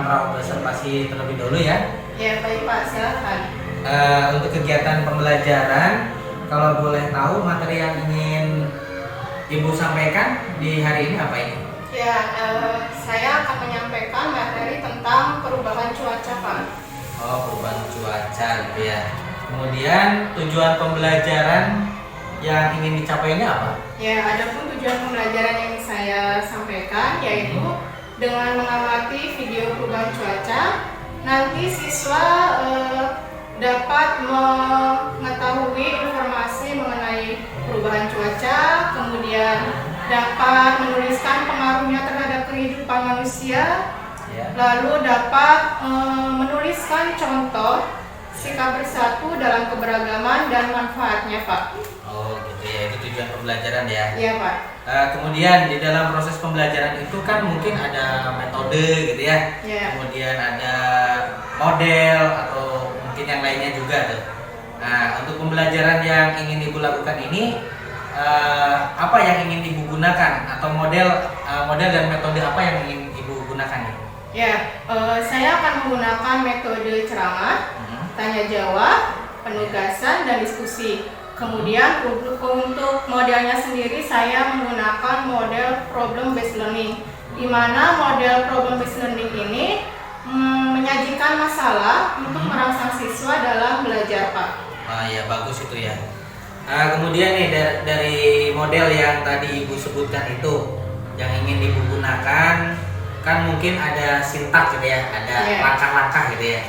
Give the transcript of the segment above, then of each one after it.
praobservasi terlebih dahulu ya. Ya baik Pak, silakan. Untuk kegiatan pembelajaran, kalau boleh tahu materi yang ingin Ibu sampaikan di hari ini apa ini? Ya, saya akan menyampaikan materi tentang perubahan cuaca Pak. Oh, perubahan cuaca gitu ya. Kemudian tujuan pembelajaran yang ingin dicapainya apa? Ya, adapun tujuan pembelajaran yang saya sampaikan yaitu dengan mengamati video perubahan cuaca, nanti siswa dapat mengetahui informasi mengenai perubahan cuaca, kemudian dapat menuliskan pengaruhnya terhadap kehidupan manusia, lalu dapat menuliskan contoh sikap bersatu dalam keberagaman dan manfaatnya Pak. Oh gitu ya, itu tujuan pembelajaran ya. Iya Pak. Kemudian di dalam proses pembelajaran itu kan mungkin ada metode gitu ya. Kemudian ada model atau mungkin yang lainnya juga tuh. Nah, untuk pembelajaran yang ingin Ibu lakukan ini apa yang ingin Ibu gunakan atau model dan metode apa yang ingin Ibu gunakan nih? Ya, saya akan menggunakan metode ceramah, tanya jawab, penugasan dan diskusi. Kemudian untuk modelnya sendiri saya menggunakan model problem based learning, di mana model problem based learning ini menyajikan masalah untuk merangsang siswa dalam belajar Pak. Ya bagus itu ya. Kemudian nih dari model yang tadi Ibu sebutkan itu yang ingin Ibu gunakan, kan mungkin ada sintak gitu ya, ada langkah-langkah gitu ya.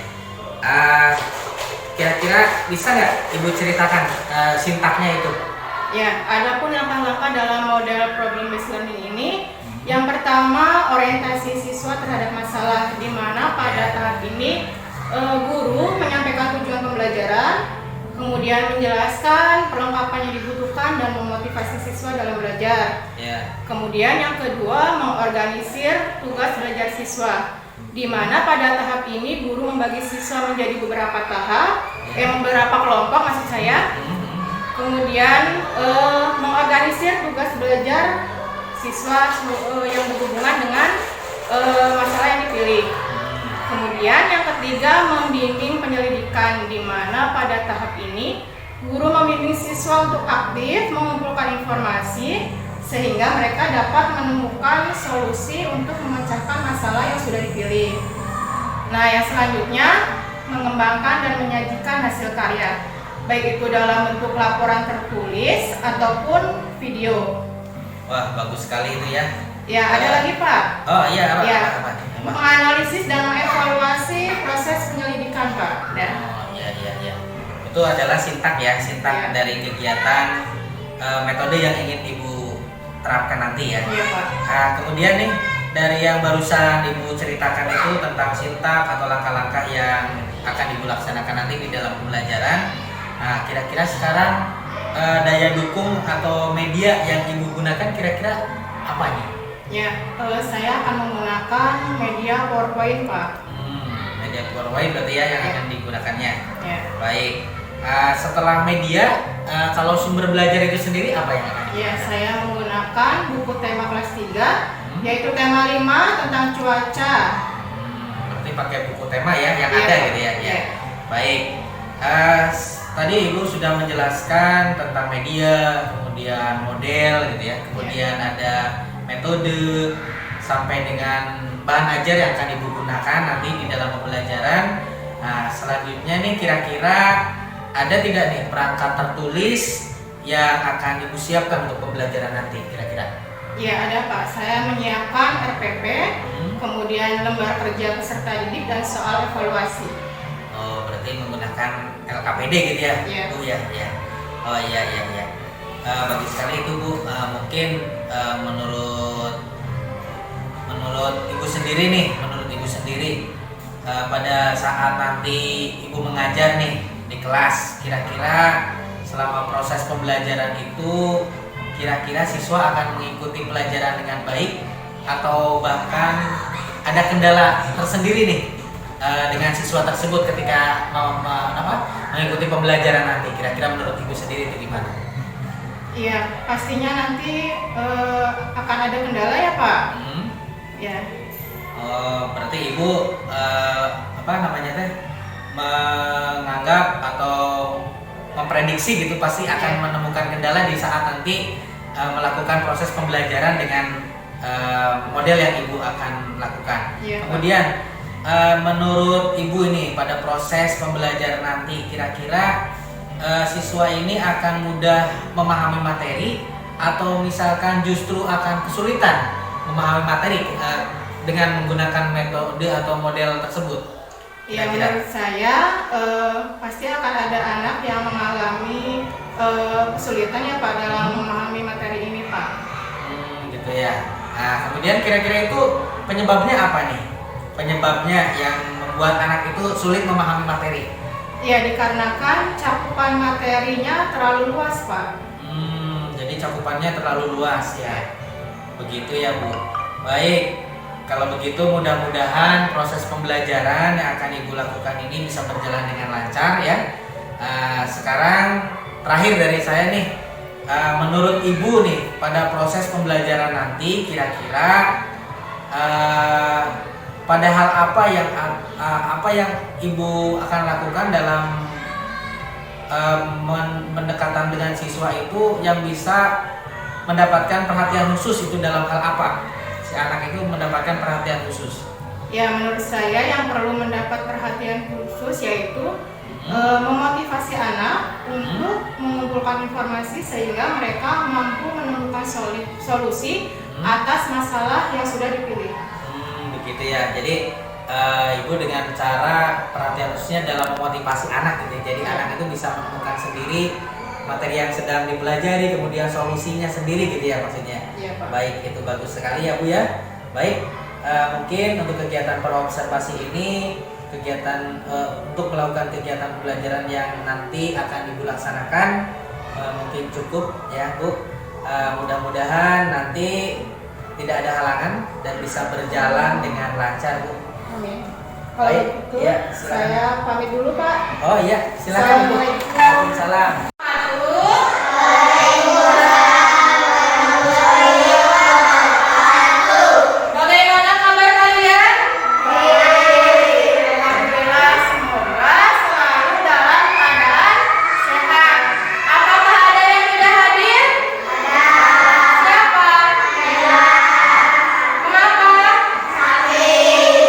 Kira-kira bisa nggak Ibu ceritakan sintaknya itu? Ya, adapun langkah-langkah dalam model problem based learning ini, yang pertama orientasi siswa terhadap masalah, di mana pada tahap ini guru menyampaikan tujuan pembelajaran, kemudian menjelaskan perlengkapan yang dibutuhkan dan memotivasi siswa dalam belajar. Kemudian yang kedua, mengorganisir tugas belajar siswa, di mana pada tahap ini guru membagi siswa menjadi beberapa tahap, beberapa kelompok maksud saya. Kemudian mengorganisir tugas belajar siswa yang berhubungan dengan masalah yang dipilih. Kemudian yang ketiga, membimbing penyelidikan, di mana pada tahap ini guru membimbing siswa untuk aktif mengumpulkan informasi sehingga mereka dapat menemukan solusi untuk memecahkan masalah yang sudah dipilih. Nah, yang selanjutnya mengembangkan dan menyajikan hasil karya, baik itu dalam bentuk laporan tertulis ataupun video. Wah, bagus sekali itu ya. Ya, ada lagi Pak. Oh iya, apa? Menganalisis dan mengevaluasi proses penyelidikan Pak. Oh iya. Itu adalah sintak ya, sintak dari kegiatan metode yang ingin Ibu terapkan nanti ya. Iya Pak. Kemudian nih dari yang barusan Ibu ceritakan itu tentang sintak atau langkah-langkah yang akan Ibu laksanakan nanti di dalam pembelajaran. Nah, kira-kira sekarang daya dukung atau media yang Ibu gunakan kira-kira apa nih? Ya, saya akan menggunakan media PowerPoint Pak. Media PowerPoint berarti ya yang akan digunakannya. Baik. Setelah media, kalau sumber belajar itu sendiri apa yang akan digunakan? Ya, saya menggunakan buku tema kelas 3, yaitu tema 5 tentang cuaca. Berarti pakai buku tema ya yang ada gitu ya. Baik. Tadi Ibu sudah menjelaskan tentang media, kemudian model gitu ya, kemudian ada metode sampai dengan bahan ajar yang akan Ibu gunakan nanti di dalam pembelajaran. Nah, selanjutnya nih kira-kira ada tidak nih perangkat tertulis yang akan Ibu siapkan untuk pembelajaran nanti kira-kira? Ya, ada Pak. Saya menyiapkan RPP, kemudian lembar kerja peserta didik dan soal evaluasi. Oh, berarti menggunakan LKPD gitu ya? Bu ya. Oh iya. Bagus sekali itu Bu. Mungkin menurut Ibu sendiri pada saat nanti Ibu mengajar nih di kelas, kira-kira selama proses pembelajaran itu kira-kira siswa akan mengikuti pelajaran dengan baik atau bahkan ada kendala tersendiri nih dengan siswa tersebut ketika mengikuti pembelajaran nanti, kira-kira menurut Ibu sendiri itu gimana? Iya, pastinya nanti akan ada kendala ya Pak. Ya. Oh, berarti ibu apa namanya teh menganggap atau memprediksi gitu pasti akan menemukan kendala di saat nanti melakukan proses pembelajaran dengan model yang ibu akan lakukan. Iya, Kemudian menurut ibu ini pada proses pembelajaran nanti kira-kira siswa ini akan mudah memahami materi atau misalkan justru akan kesulitan memahami materi dengan menggunakan metode atau model tersebut? Ya, menurut saya pasti akan ada anak yang mengalami kesulitan ya Pak dalam memahami materi ini Pak. Gitu ya. Nah, kemudian kira-kira itu penyebabnya apa nih? Penyebabnya yang membuat anak itu sulit memahami materi? Ya, dikarenakan cakupan materinya terlalu luas Pak. Jadi cakupannya terlalu luas ya. Begitu ya Bu. Baik. Kalau begitu mudah-mudahan proses pembelajaran yang akan Ibu lakukan ini bisa berjalan dengan lancar ya. Sekarang terakhir dari saya nih, menurut Ibu nih pada proses pembelajaran nanti kira-kira pada hal apa yang Ibu akan lakukan dalam mendekatan dengan siswa itu yang bisa mendapatkan perhatian khusus itu dalam hal apa? Si anak itu mendapatkan perhatian khusus. Ya, menurut saya yang perlu mendapat perhatian khusus yaitu memotivasi anak untuk mengumpulkan informasi sehingga mereka mampu menemukan solusi atas masalah yang sudah dipilih. Begitu ya. Jadi Ibu dengan cara perhatian khususnya dalam memotivasi anak gitu. Jadi anak itu bisa menemukan sendiri materi yang sedang dipelajari, kemudian solusinya sendiri gitu ya maksudnya. Iya, Pak. Baik, itu bagus sekali ya Bu ya. Baik, mungkin untuk kegiatan praobservasi ini, kegiatan untuk melakukan kegiatan pembelajaran yang nanti akan Ibu laksanakan mungkin cukup ya Bu. Mudah-mudahan nanti tidak ada halangan dan bisa berjalan dengan lancar Bu. Amin. Kalau Baik, begitu, ya, silakan. saya pamit dulu Pak. Oh iya, silakan Bu. Assalamualaikum. Waalaikumsalam. Bagaimana kabar kalian? Alhamdulillah, semoga selalu dalam keadaan sehat. Apakah ada yang tidak hadir? Siapa? Kenapa?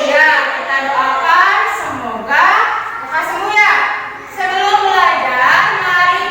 Ya, kita doakan semoga lekas sembuh ya. Sebelum belajar, mari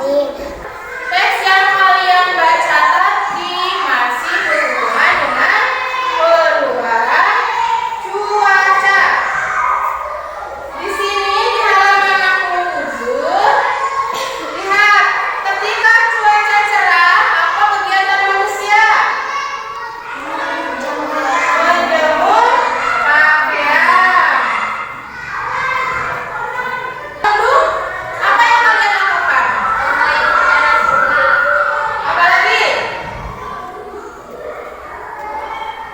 Teks yang kalian baca tadi masih berhubungan dengan perubahan cuaca. Di sini di halaman yang ke-7, lihat ketika cuaca cerah, apa kegiatan manusia? Menjemur pakaian. Lalu apa yang kalian lakukan? Apa lagi?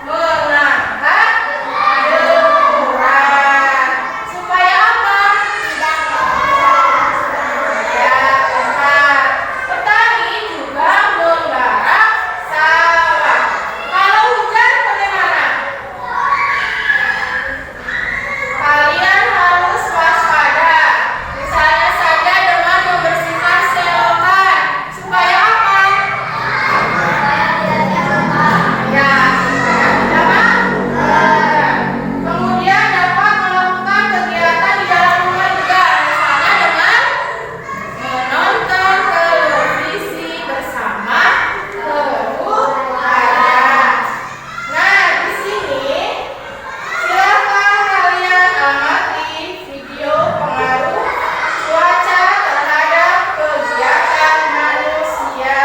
Mengangkat jemuran. Supaya apa? Ya, tepat. Petani juga menggarap sawah. Kalau hujan bagaimana? Kalian harus waspada. Misalnya saja dengan membersihkan selokan. Supaya apa? Ya, supaya tidak macet. Kemudian dapat melakukan kegiatan di dalam rumah juga. Misalnya dengan menonton televisi bersama keluarga. Nah, di sini silakan kalian amati video pengaruh cuaca terhadap kegiatan manusia.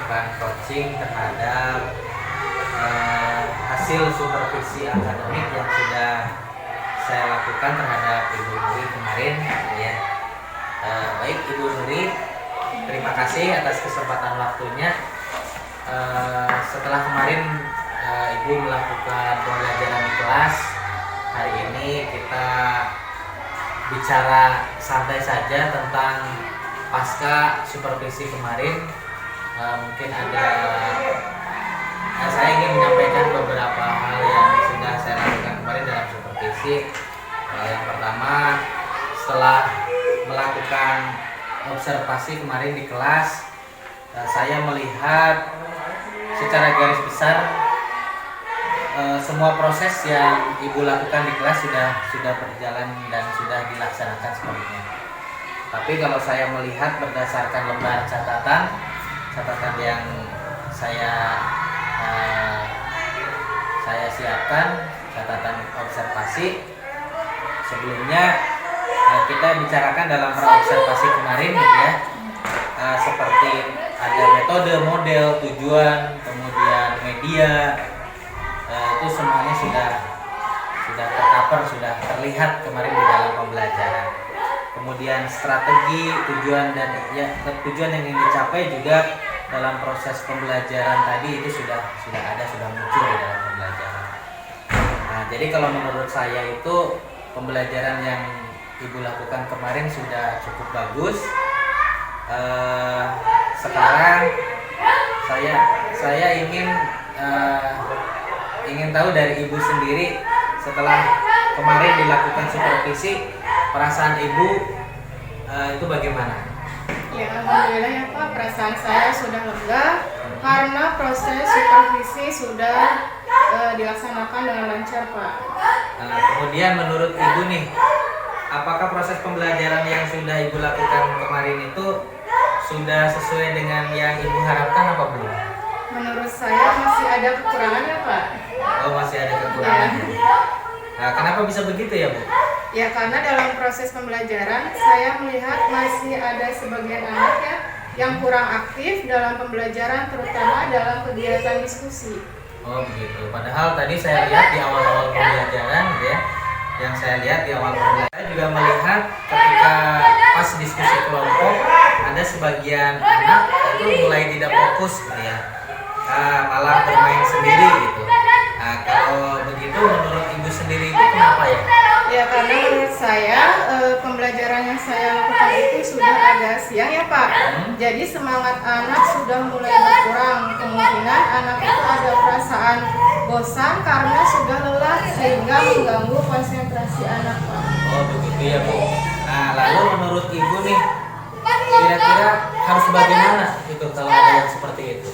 melakukan coaching terhadap hasil supervisi akademik yang sudah saya lakukan terhadap Ibu Nuri kemarin ya. Baik Ibu Nuri, terima kasih atas kesempatan waktunya. Setelah kemarin Ibu melakukan pembelajaran di kelas, hari ini kita bicara santai saja tentang pasca supervisi kemarin. Mungkin saya ingin menyampaikan beberapa hal yang sudah saya lakukan kemarin dalam supervisi. Yang pertama, setelah melakukan observasi kemarin di kelas, saya melihat secara garis besar semua proses yang Ibu lakukan di kelas sudah berjalan dan sudah dilaksanakan sepenuhnya. Tapi kalau saya melihat berdasarkan lembar catatan yang saya siapkan, catatan observasi sebelumnya kita bicarakan dalam observasi kemarin ya, seperti ada metode, model, tujuan, kemudian media, itu semuanya sudah tercover, sudah terlihat kemarin di dalam pembelajaran. Kemudian strategi, tujuan yang ingin dicapai juga dalam proses pembelajaran tadi itu sudah muncul di dalam pembelajaran. Nah, jadi kalau menurut saya itu pembelajaran yang Ibu lakukan kemarin sudah cukup bagus. Sekarang saya ingin tahu dari Ibu sendiri, setelah kemarin dilakukan supervisi, perasaan Ibu itu bagaimana? Ya, alhamdulillah ya Pak, perasaan saya sudah lega karena proses supervisi sudah dilaksanakan dengan lancar Pak. Kemudian menurut Ibu nih, apakah proses pembelajaran yang sudah Ibu lakukan kemarin itu sudah sesuai dengan yang Ibu harapkan apa belum? Menurut saya masih ada kekurangannya Pak. Oh, masih ada kekurangannya. Nah, kenapa bisa begitu ya Bu? Ya, karena dalam proses pembelajaran saya melihat masih ada sebagian anak ya yang kurang aktif dalam pembelajaran, terutama dalam kegiatan diskusi. Oh begitu. Padahal tadi saya lihat di awal-awal pembelajaran ya, yang saya lihat di awal pembelajaran, saya juga melihat ketika pas diskusi kelompok ada sebagian anak itu mulai tidak fokus gitu ya, malah bermain sendiri gitu. Nah, kalau begitu menurut Ibu sendiri itu kenapa ya? Ya, karena menurut saya pembelajaran yang saya lakukan itu sudah agak siang ya Pak. Jadi semangat anak sudah mulai berkurang. Kemungkinan anak itu ada perasaan bosan karena sudah lelah sehingga mengganggu konsentrasi anak Pak. Oh begitu ya Bu. Nah, lalu menurut Ibu nih, kira-kira harus bagaimana itu kalau ada yang seperti itu?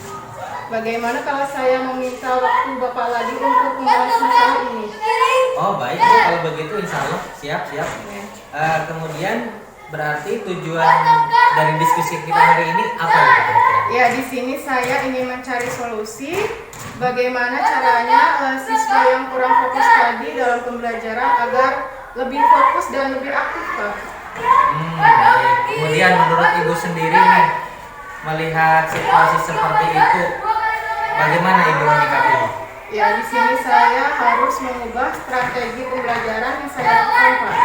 Bagaimana kalau saya meminta waktu Bapak lagi untuk membahas masalah ini? Oh baik Bu, kalau begitu insya Allah siap. Kemudian berarti tujuan dari diskusi kita hari ini apa ya kira-kira? Ya, di sini saya ingin mencari solusi bagaimana caranya siswa yang kurang fokus tadi dalam pembelajaran agar lebih fokus dan lebih aktif Pak. Baik. Kemudian menurut Ibu sendiri nih, melihat situasi seperti itu, bagaimana Ibu menyikapinya? Ya, di sini saya harus mengubah strategi pembelajaran yang saya lakukan Pak.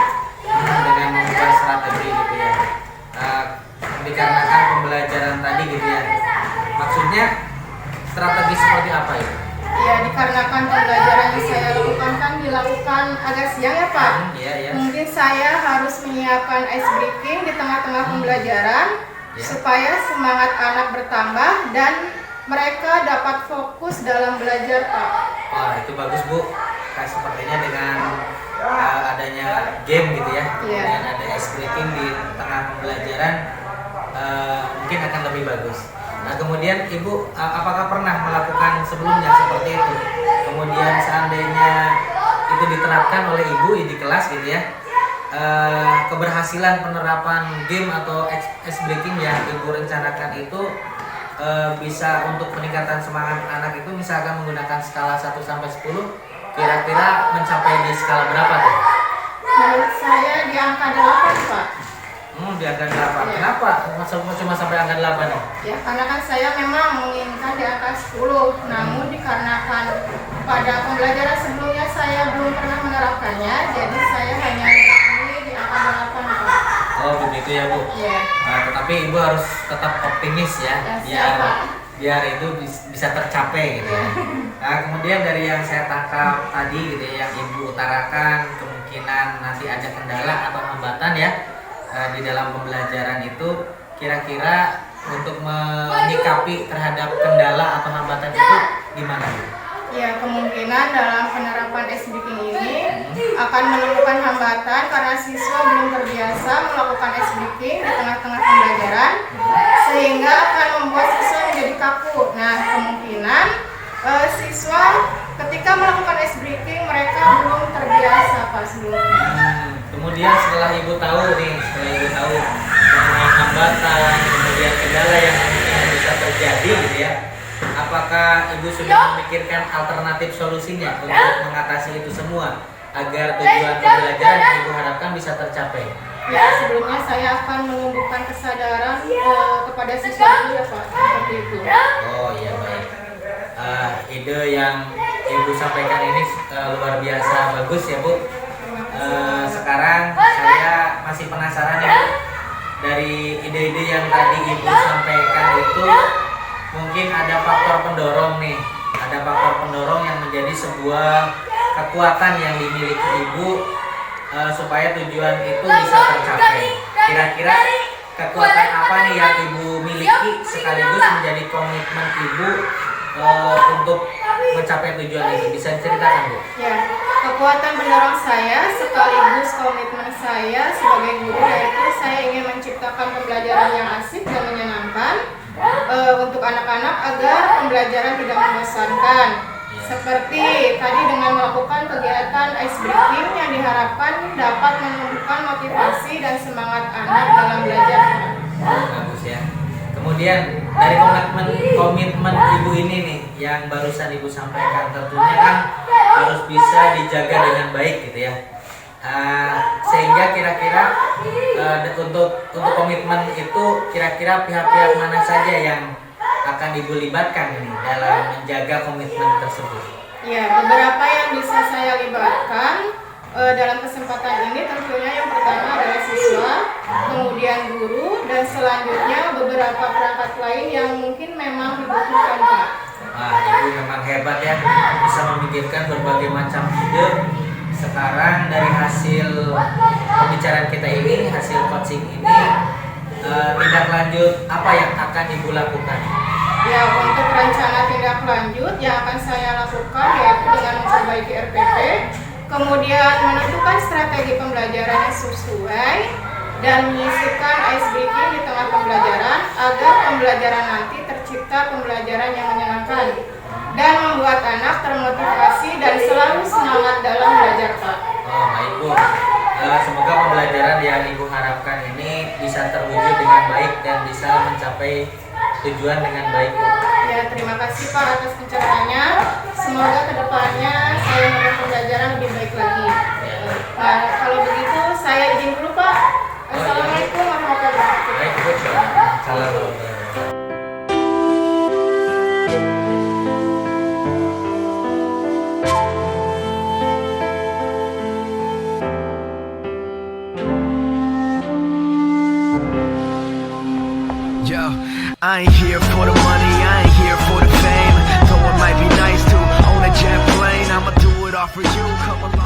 Dengan mengubah strategi gitu ya. Dikarenakan pembelajaran tadi gitu ya. Maksudnya strategi seperti apa ya? Ya, dikarenakan pembelajaran yang saya lakukan kan dilakukan agak siang ya Pak. Iya. Mungkin saya harus menyiapkan ice breaking di tengah-tengah pembelajaran supaya semangat anak bertambah dan mereka dapat fokus dalam belajar Pak. Wah itu bagus Bu. Kayak sepertinya dengan adanya game gitu ya, kemudian ada ice breaking di tengah pembelajaran, mungkin akan lebih bagus. Nah kemudian Ibu apakah pernah melakukan sebelumnya seperti itu? Kemudian seandainya itu diterapkan oleh Ibu di kelas gitu ya, keberhasilan penerapan game atau ice breaking yang Ibu rencanakan itu bisa untuk peningkatan semangat anak itu, misalkan menggunakan skala 1 sampai 10, kira-kira mencapai di skala berapa tuh? Menurut saya di angka 8 Pak. di angka 8. Ya. Kenapa cuma sampai angka 8 nih? Ya, karena kan saya memang menginginkan di angka 10. Namun dikarenakan pada pembelajaran sebelumnya saya belum pernah menerapkannya, jadi saya hanya ini di angka 8, Pak. Oh begitu ya Bu. Iya. Tetapi Ibu harus tetap optimis ya, biar itu bisa tercapai gitu ya. Nah, kemudian dari yang saya tangkap tadi gitu ya, yang Ibu utarakan kemungkinan nanti ada kendala atau hambatan ya di dalam pembelajaran itu, kira-kira untuk menyikapi terhadap kendala atau hambatan itu gimana Bu? Ya, kemungkinan dalam penerapan SBK ini akan menemukan hambatan karena siswa belum terbiasa melakukan SBK di tengah-tengah pembelajaran, sehingga akan membuat siswa menjadi kaku. Nah, kemungkinan siswa ketika melakukan SBK mereka belum terbiasa Pak sebelumnya. Kemudian setelah Ibu tahu mengenai hambatan, kemudian kendala yang mungkin bisa terjadi gitu ya, apakah Ibu sudah memikirkan alternatif solusinya untuk mengatasi itu semua agar tujuan pembelajaran yang Ibu harapkan bisa tercapai? Ya, sebelumnya saya akan menumbuhkan kesadaran kepada siswa dulu ya Pak, seperti itu. Oh iya baik. Ide yang Ibu sampaikan ini luar biasa bagus ya Bu. Sekarang saya masih penasaran ya, dari ide-ide yang tadi Ibu sampaikan itu mungkin ada faktor pendorong nih, ada faktor pendorong yang menjadi sebuah kekuatan yang dimiliki Ibu supaya tujuan itu bisa tercapai. Kira-kira kekuatan apa nih yang Ibu miliki sekaligus menjadi komitmen Ibu untuk mencapai tujuan itu? Bisa diceritakan Bu? Ya, kekuatan pendorong saya sekaligus komitmen saya sebagai guru yaitu saya ingin menciptakan pembelajaran yang asik dan menyenangkan untuk anak-anak agar pembelajaran tidak membosankan. Seperti tadi dengan melakukan kegiatan ice breaking yang diharapkan dapat menumbuhkan motivasi dan semangat anak dalam belajar. Bagus ya. Kemudian dari komitmen Ibu ini nih yang barusan Ibu sampaikan, tentunya kan harus bisa dijaga dengan baik gitu ya. Sehingga kira-kira untuk komitmen itu kira-kira pihak-pihak mana saja yang akan Ibu libatkan nih dalam menjaga komitmen tersebut? Ya, beberapa yang bisa saya libatkan dalam kesempatan ini tentunya yang pertama adalah siswa, kemudian guru, dan selanjutnya beberapa perangkat lain yang mungkin memang dibutuhkan Pak. Ibu memang hebat ya, bisa memikirkan berbagai macam ide. Sekarang dari hasil pembicaraan kita ini, hasil coaching ini, tindak lanjut apa yang akan Ibu lakukan? Ya, untuk rencana tindak lanjut yang akan saya lakukan yaitu dengan memperbaiki RPP, kemudian menentukan strategi pembelajaran yang sesuai, dan menyisipkan ice breaking di tengah pembelajaran agar pembelajaran nanti tercipta pembelajaran yang menyenangkan dan membuat anak termotivasi dan selalu semangat dalam belajar Pak. Oh baik Bu, semoga pembelajaran yang Ibu harapkan ini bisa terwujud dengan baik dan bisa mencapai tujuan dengan baik Bu. Ya, terima kasih Pak atas penceritaannya. Semoga kedepannya saya melakukan pembelajaran lebih baik lagi. Nah, kalau begitu saya izin dulu Pak. Assalamualaikum warahmatullahi wabarakatuh. Baik Bu, salam. Yo, I ain't here for the money, I ain't here for the fame. Though it might be nice to own a jet plane, I'ma do it all for you. Come along.